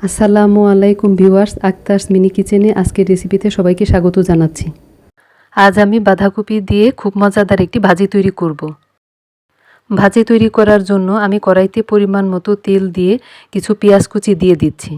আসসালামু আলাইকুম viewers, আক্তারস mini কিচেনে আজকের রেসিপিতে সবাইকে স্বাগত জানাচ্ছি। আজ আমি বাঁধাকপি দিয়ে খুব মজাদার একটি ভাজি তৈরি করব। ভাজি তৈরি করার জন্য আমি কড়াইতে পরিমাণ মতো তেল দিয়ে কিছু পেঁয়াজ কুচি দিয়ে দিচ্ছি।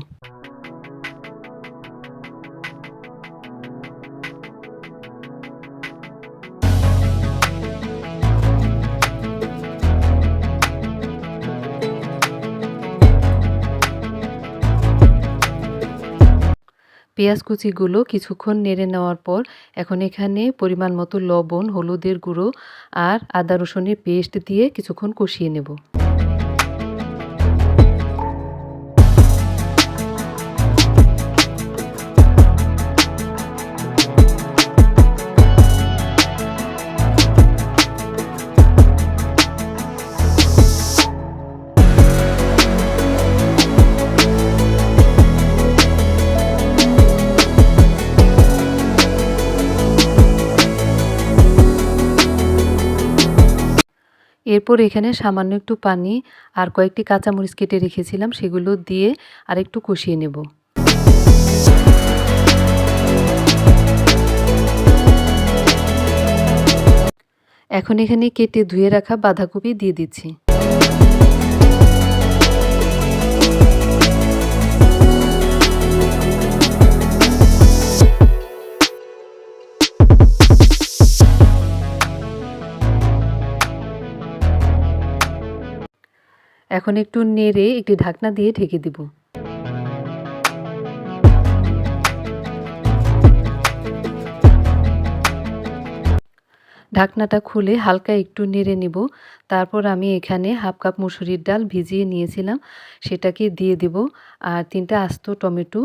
পেঁয়াজ কুচিগুলো কিছুক্ষণ নেড়ে নেওয়ার পর এখন এখানে পরিমাণ মতো লবণ, হলুদের গুঁড়ো আর আদা রসুনের পেস্ট দিয়ে কিছুক্ষণ কষিয়ে নেব। এরপর এখানে সামান্য একটু পানি আর কয়েকটি কাঁচামরিচ কেটে রেখেছিলাম, সেগুলো দিয়ে আরেকটু কষিয়ে নেব। এখন এখানে কেটে ধুয়ে রাখা বাঁধাকপি দিয়ে দিচ্ছি। এখন একটু নেড়ে একটি ঢাকনা দিয়ে ঢেকে দিব। ঢাকনাটা খুলে হালকা একটু নেড়ে নেব। তারপর আমি এখানে হাফ কাপ মুসুরির ডাল ভিজিয়ে নিয়েছিলাম, সেটাকে দিয়ে দেব। আর 3টা আস্ত টমেটো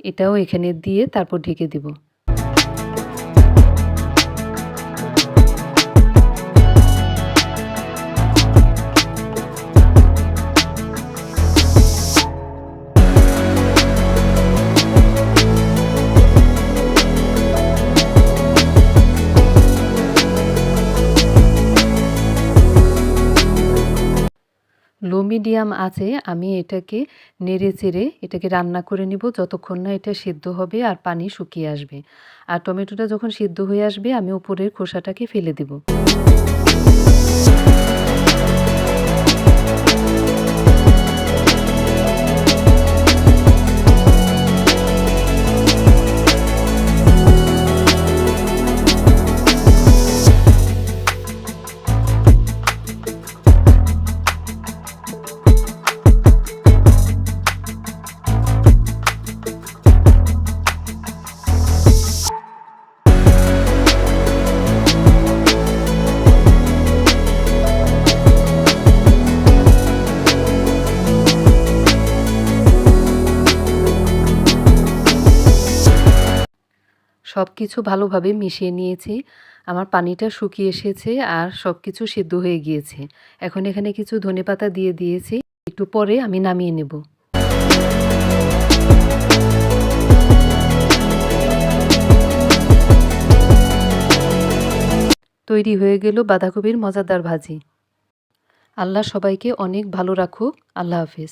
এটাও এখানে দিয়ে তারপর ঢেকে দেব। লো মিডিয়াম আছে আমি এটাকে নেড়ে চেড়ে এটাকে রান্না করে নিব যতক্ষণ না এটা সিদ্ধ হবে আর পানি শুকিয়ে আসবে। আর টমেটোটা যখন সিদ্ধ হয়ে আসবে আমি উপরের খোসাটাকে ফেলে দেব। সব কিছু ভালোভাবে মিশিয়ে নিয়েছি। আমার পানিটা শুকিয়ে এসেছে আর সব কিছু সিদ্ধ হয়ে গিয়েছে। এখন এখানে কিছু ধনেপাতা দিয়ে দিয়েছি, একটু পরে আমি নামিয়ে নেব। তৈরি হয়ে গেল বাঁধাকপির মজাদার ভাজি। আল্লাহ সবাইকে অনেক ভালো রাখুক। আল্লাহ হাফেজ।